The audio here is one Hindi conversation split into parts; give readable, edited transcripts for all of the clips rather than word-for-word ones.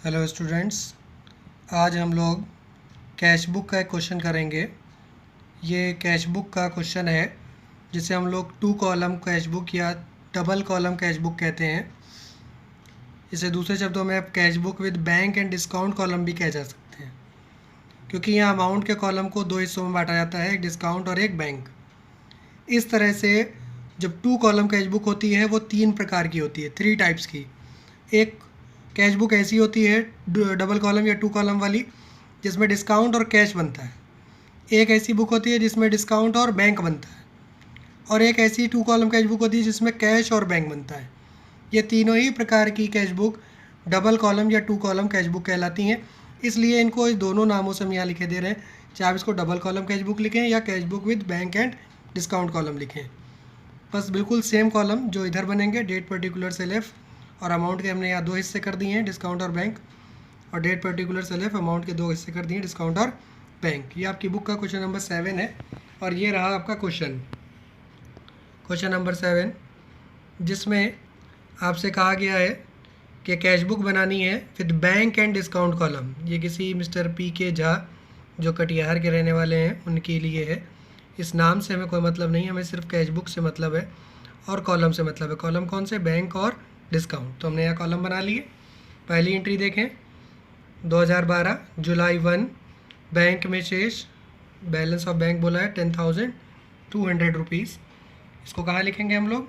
हेलो स्टूडेंट्स, आज हम लोग कैश बुक का एक क्वेश्चन करेंगे। ये कैश बुक का क्वेश्चन है जिसे हम लोग 2 कॉलम कैश बुक या डबल कॉलम कैश बुक कहते हैं। इसे दूसरे शब्दों में आप cash book with bank and discount column भी कह जा सकते हैं, क्योंकि यहाँ अमाउंट के कॉलम को 2 हिस्सों में बांटा जाता है, एक डिस्काउंट और एक बैंक। इस तरह से जब 2 कॉलम कैश बुक होती है वो 3 प्रकार की होती है, 3 टाइप्स की। एक कैश बुक ऐसी होती है डबल कॉलम या 2 कॉलम वाली जिसमें डिस्काउंट और कैश बनता है। एक ऐसी बुक होती है जिसमें डिस्काउंट और बैंक बनता है, और एक ऐसी 2 कॉलम कैश बुक होती है जिसमें कैश और बैंक बनता है। ये तीनों ही प्रकार की कैश बुक डबल कॉलम या 2 कॉलम कैश बुक कहलाती हैं। इसलिए इनको इस दोनों नामों से हम यहाँ लिखे दे रहे हैं, चाहे आप इसको डबल कॉलम कैश बुक लिखें या cash book with bank and discount column लिखें। बस बिल्कुल सेम कॉलम जो इधर बनेंगे, डेट पर्टिकुलर सेल्फ और अमाउंट के हमने यहाँ 2 हिस्से कर दिए हैं, डिस्काउंट और बैंक, और डेट पर्टिकुलर सेल्फ अमाउंट के 2 हिस्से कर दिए हैं, डिस्काउंट और बैंक। ये आपकी बुक का क्वेश्चन नंबर 7 है और ये रहा आपका क्वेश्चन नंबर 7, जिसमें आपसे कहा गया है कि कैश बुक बनानी है with bank and discount column. ये किसी मिस्टर पी.के. झा जो कटिहार के रहने वाले हैं उनके लिए है। इस नाम से हमें कोई मतलब नहीं है, हमें सिर्फ कैश बुक से मतलब है और कॉलम से मतलब है। कॉलम कौन से? बैंक और डिस्काउंट। तो हमने यहाँ कॉलम बना लिए। पहली एंट्री देखें, 2012 जुलाई 1, बैंक में शेष, बैलेंस ऑफ बैंक बोला है 10,200 रुपीज़। इसको कहाँ लिखेंगे हम लोग?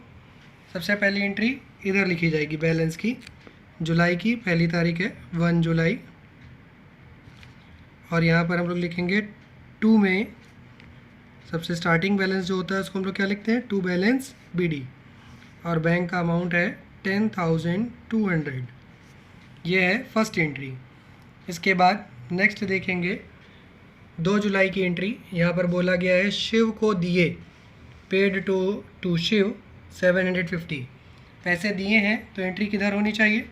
सबसे पहली एंट्री इधर लिखी जाएगी बैलेंस की, जुलाई की पहली तारीख है 1 जुलाई, और यहाँ पर हम लोग लिखेंगे 2 में सबसे स्टार्टिंग बैलेंस जो होता है उसको हम लोग क्या लिखते हैं? 2 बैलेंस BD, और बैंक का अमाउंट है 10,200। ये है फर्स्ट एंट्री। इसके बाद नेक्स्ट देखेंगे 2 जुलाई की एंट्री। यहाँ पर बोला गया है शिव को दिए, पेड टू शिव 750। पैसे दिए हैं तो एंट्री किधर होनी चाहिए?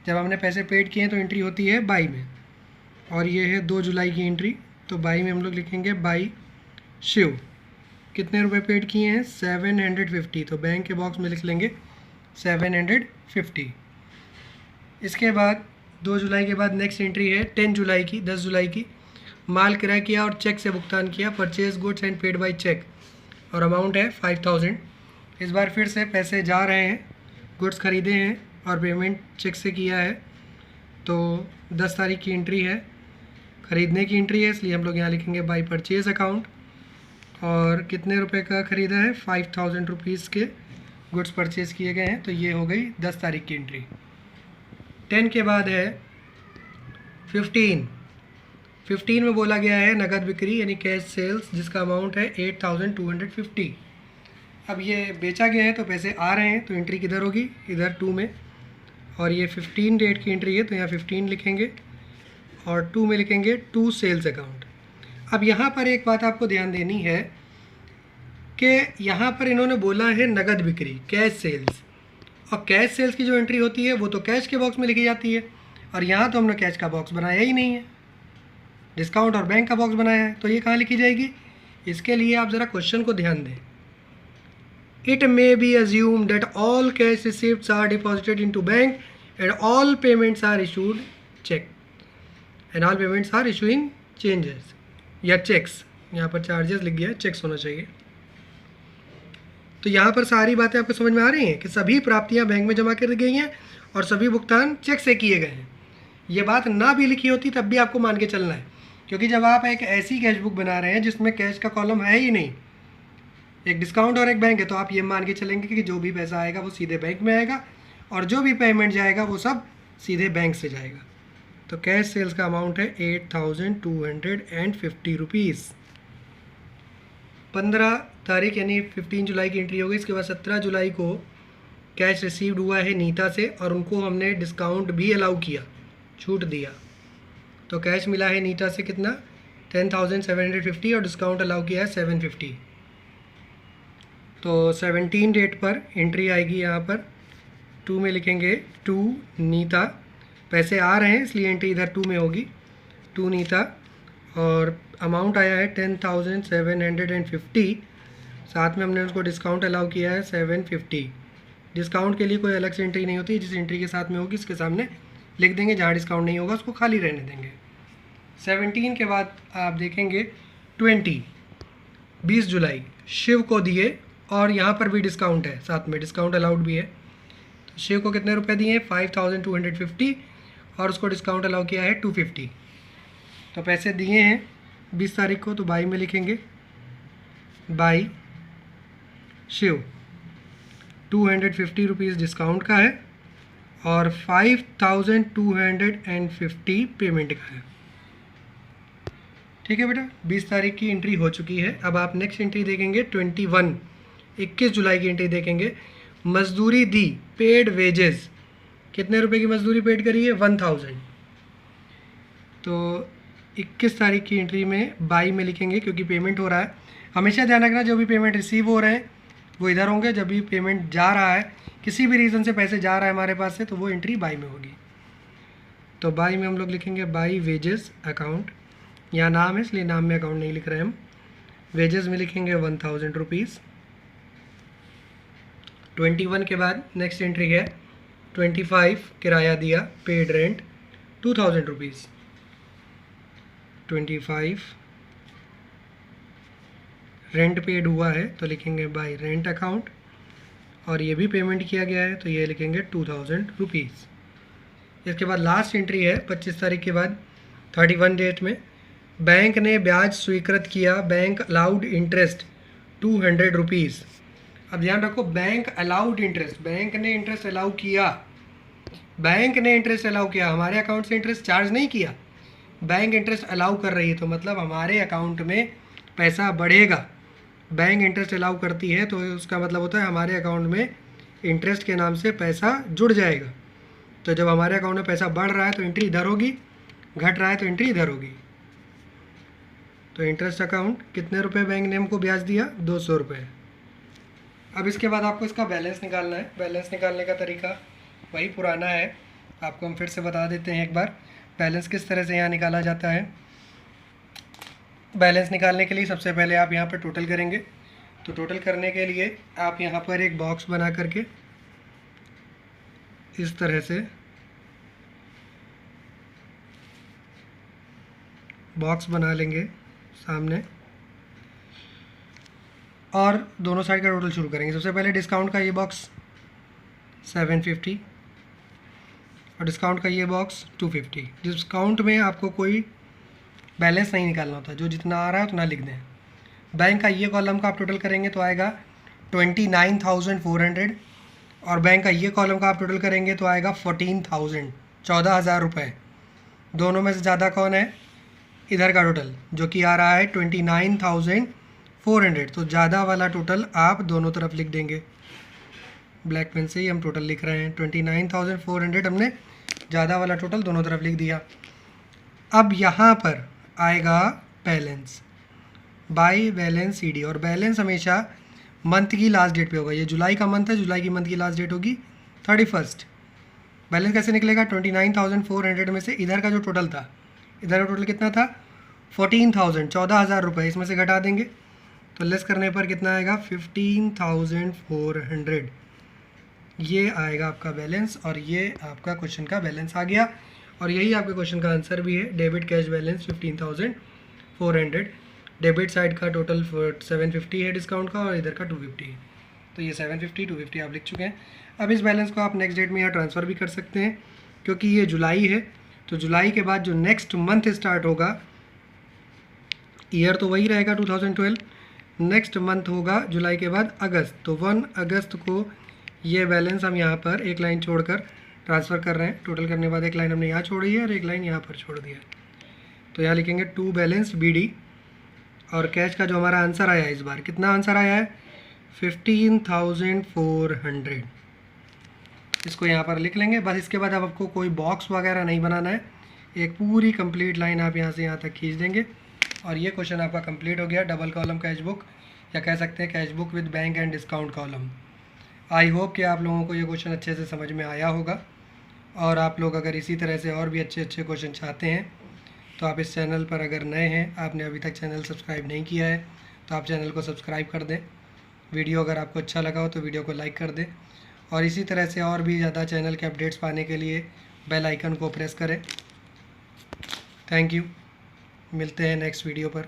जब हमने पैसे पेड किए हैं तो एंट्री होती है बाई में, और ये है 2 जुलाई की एंट्री। तो बाई में हम लोग लिखेंगे बाई शिव। कितने रुपए पेड किए हैं? 750। तो बैंक के बॉक्स में लिख लेंगे 750। इसके बाद 2 जुलाई के बाद नेक्स्ट एंट्री है 10 जुलाई की, 10 जुलाई की। माल क्रय किया और चेक से भुगतान किया, purchase goods and paid by cheque, और अमाउंट है 5,000। इस बार फिर से पैसे जा रहे हैं, गुड्स खरीदे हैं और पेमेंट चेक से किया है। तो 10 तारीख की एंट्री है, ख़रीदने की एंट्री है, इसलिए हम लोग यहाँ लिखेंगे बाई परचेज अकाउंट। और कितने रुपए का ख़रीदा है? 5,000 रुपीज़ के गुड्स परचेज़ किए गए हैं। तो ये हो गई 10 तारीख की एंट्री। 10 के बाद है 15 में बोला गया है नगद बिक्री यानी कैश सेल्स, जिसका अमाउंट है 8,250। अब ये बेचा गया है तो पैसे आ रहे हैं, तो एंट्री किधर होगी? इधर 2 में, और ये 15 डेट की एंट्री है तो यहाँ 15 लिखेंगे और 2 में लिखेंगे 2 सेल्स अकाउंट। अब यहाँ पर एक बात आपको ध्यान देनी है कि यहाँ पर इन्होंने बोला है नगद बिक्री, कैश सेल्स, और कैश सेल्स की जो एंट्री होती है वो तो कैश के बॉक्स में लिखी जाती है, और यहाँ तो हमने कैश का बॉक्स बनाया ही नहीं है, डिस्काउंट और बैंक का बॉक्स बनाया है। तो ये कहाँ लिखी जाएगी? इसके लिए आप ज़रा क्वेश्चन को ध्यान दें। It may be assumed that all cash receipts are deposited into bank and all payments are issued cheque and all payments are issuing changes या चेक्स। यहाँ पर चार्जेस लिख गया है, चेक्स होना चाहिए। तो यहाँ पर सारी बातें आपको समझ में आ रही हैं कि सभी प्राप्तियाँ बैंक में जमा कर गई हैं और सभी भुगतान चेक से किए गए हैं। ये बात ना भी लिखी होती तब भी आपको मान के चलना है, क्योंकि जब आप एक ऐसी कैश बुक बना रहे हैं जिसमें कैश का कॉलम है ही नहीं, एक डिस्काउंट और एक बैंक है, तो आप ये मान के चलेंगे कि जो भी पैसा आएगा वो सीधे बैंक में आएगा और जो भी पेमेंट जाएगा वो सब सीधे बैंक से जाएगा। तो कैश सेल्स का अमाउंट है 8,250 रुपीज़। 15 तारीख यानी 15 जुलाई की एंट्री होगी। इसके बाद 17 जुलाई को कैश रिसीव्ड हुआ है नीता से, और उनको हमने डिस्काउंट भी अलाउ किया, छूट दिया। तो कैश मिला है नीता से कितना? 10,750, और डिस्काउंट अलाउ किया है 750। तो 17 डेट पर एंट्री आएगी। यहाँ पर 2 में लिखेंगे 2 नीता, पैसे आ रहे हैं इसलिए एंट्री इधर 2 में होगी, 2 नीता, और अमाउंट आया है 10,750। साथ में हमने उसको डिस्काउंट अलाउ किया है 750। डिस्काउंट के लिए कोई अलग से एंट्री नहीं होती, जिस एंट्री के साथ में होगी इसके सामने लिख देंगे, जहाँ डिस्काउंट नहीं होगा उसको खाली रहने देंगे। 17 के बाद आप देखेंगे 20 जुलाई शिव को दिए, और यहाँ पर भी डिस्काउंट है, साथ में डिस्काउंट अलाउड भी है। तो शिव को कितने रुपए दिए हैं 5250, और उसको डिस्काउंट अलाउ किया है 250। तो पैसे दिए हैं 20 तारीख को, तो बाई में लिखेंगे बाई शिव 250 रुपीज़ डिस्काउंट का है और 5250 पेमेंट का है। ठीक है बेटा, 20 तारीख की एंट्री हो चुकी है। अब आप नेक्स्ट एंट्री देखेंगे 21 जुलाई की एंट्री देखेंगे। मजदूरी दी, पेड वेजेस, कितने रुपए की मजदूरी पेड करी है 1000। तो 21 तारीख की एंट्री में बाई में लिखेंगे, क्योंकि पेमेंट हो रहा है। हमेशा ध्यान रखना, जो भी पेमेंट रिसीव हो रहे हैं वो इधर होंगे, जब भी पेमेंट जा रहा है, किसी भी रीज़न से पैसे जा रहा है हमारे पास से, तो वो एंट्री बाई में होगी। तो बाई में हम लोग लिखेंगे बाई वेजेस अकाउंट, यहाँ नाम है इसलिए नाम में अकाउंट नहीं लिख रहे हैं हम। वेजेस में लिखेंगे 1000 रुपीज़। 21 के बाद नेक्स्ट एंट्री है 25 किराया दिया, paid rent 2000 rupees. 25 rent paid हुआ है तो लिखेंगे बाई रेंट अकाउंट, और ये भी पेमेंट किया गया है तो ये लिखेंगे 2000 रुपीज़। इसके बाद लास्ट एंट्री है 25 तारीख के बाद 31 डेट में, बैंक ने ब्याज स्वीकृत किया, बैंक अलाउड इंटरेस्ट 200 रुपीज़। अब ध्यान रखो, बैंक अलाउड इंटरेस्ट, बैंक ने इंटरेस्ट अलाउ किया, बैंक ने इंटरेस्ट अलाउ किया, हमारे अकाउंट से इंटरेस्ट चार्ज नहीं किया, बैंक इंटरेस्ट अलाउ कर रही है, तो मतलब हमारे अकाउंट में पैसा बढ़ेगा। बैंक इंटरेस्ट अलाउ करती है तो उसका मतलब होता है हमारे अकाउंट में इंटरेस्ट के नाम से पैसा जुड़ जाएगा। तो जब हमारे अकाउंट में पैसा बढ़ रहा है तो एंट्री इधर होगी, घट रहा है तो एंट्री इधर होगी। तो इंटरेस्ट अकाउंट कितने रुपए बैंक ने हमको ब्याज दिया 200 रुपये। अब इसके बाद आपको इसका बैलेंस निकालना है। बैलेंस निकालने का तरीका वही पुराना है, आपको हम फिर से बता देते हैं एक बार बैलेंस किस तरह से यहाँ निकाला जाता है। बैलेंस निकालने के लिए सबसे पहले आप यहाँ पर टोटल करेंगे। तो टोटल करने के लिए आप यहाँ पर एक बॉक्स बना करके इस तरह से बॉक्स बना लेंगे सामने, और दोनों साइड का टोटल शुरू करेंगे। सबसे पहले डिस्काउंट का ये बॉक्स 750 और डिस्काउंट का ये बॉक्स 250। डिस्काउंट में आपको कोई बैलेंस नहीं निकालना होता, जो जितना आ रहा है उतना लिख दें। बैंक का ये कॉलम का आप टोटल करेंगे तो आएगा 29,400, और बैंक का ये कॉलम का आप टोटल करेंगे तो आएगा 14,000, 14,000 रुपये। दोनों में से ज़्यादा कौन है, इधर का टोटल जो कि आ रहा है 29,400, तो ज़्यादा वाला टोटल आप दोनों तरफ लिख देंगे। ब्लैक पेन से ही हम टोटल लिख रहे हैं, 29,400 हमने ज़्यादा वाला टोटल दोनों तरफ लिख दिया। अब यहाँ पर आएगा बैलेंस, बाई बैलेंस CD, और बैलेंस हमेशा मंथ की लास्ट डेट पे होगा। ये जुलाई का मंथ है, जुलाई की मंथ की लास्ट डेट होगी 31। बैलेंस कैसे निकलेगा, 29,400 में से इधर का जो टोटल था, इधर का टोटल कितना था 14,000, 14,000 रुपये, इसमें से घटा देंगे तो लेस करने पर कितना आएगा 15,400। ये आएगा आपका बैलेंस, और ये आपका क्वेश्चन का बैलेंस आ गया, और यही आपके क्वेश्चन का आंसर भी है। Debit cash balance 15,400, debit side का टोटल 750 है डिस्काउंट का, और इधर का 250 है। तो ये 750 250 आप लिख चुके हैं। अब इस बैलेंस को आप नेक्स्ट डेट में यहाँ ट्रांसफ़र भी कर सकते हैं, क्योंकि ये जुलाई है, तो जुलाई के बाद जो नेक्स्ट मंथ स्टार्ट होगा, ईयर तो वही रहेगा 2012, नेक्स्ट मंथ होगा जुलाई के बाद अगस्त, तो 1 अगस्त को ये बैलेंस हम यहाँ पर एक लाइन छोड़कर ट्रांसफ़र कर रहे हैं। टोटल करने के बाद एक लाइन हमने यहाँ छोड़ी है और एक लाइन यहाँ पर छोड़ दिया है, तो यहाँ लिखेंगे टू बैलेंस BD, और कैश का जो हमारा आंसर आया है इस बार, कितना आंसर आया है 15,400। इसको यहाँ पर लिख लेंगे बस। इसके बाद अब आपको कोई बॉक्स वगैरह नहीं बनाना है, एक पूरी कंप्लीट लाइन आप यहाँ से यहाँ तक खींच देंगे, और ये क्वेश्चन आपका कंप्लीट हो गया। डबल कॉलम कैश बुक, या कह सकते हैं cash book with bank and discount column. I hope कि आप लोगों को ये क्वेश्चन अच्छे से समझ में आया होगा, और आप लोग अगर इसी तरह से और भी अच्छे अच्छे क्वेश्चन चाहते हैं तो आप इस चैनल पर अगर नए हैं, आपने अभी तक चैनल सब्सक्राइब नहीं किया है, तो आप चैनल को सब्सक्राइब कर दें। वीडियो अगर आपको अच्छा लगा हो तो वीडियो को लाइक कर दें, और इसी तरह से और भी ज़्यादा चैनल के अपडेट्स पाने के लिए बेल आइकन को प्रेस करें। थैंक यू, मिलते हैं नेक्स्ट वीडियो पर।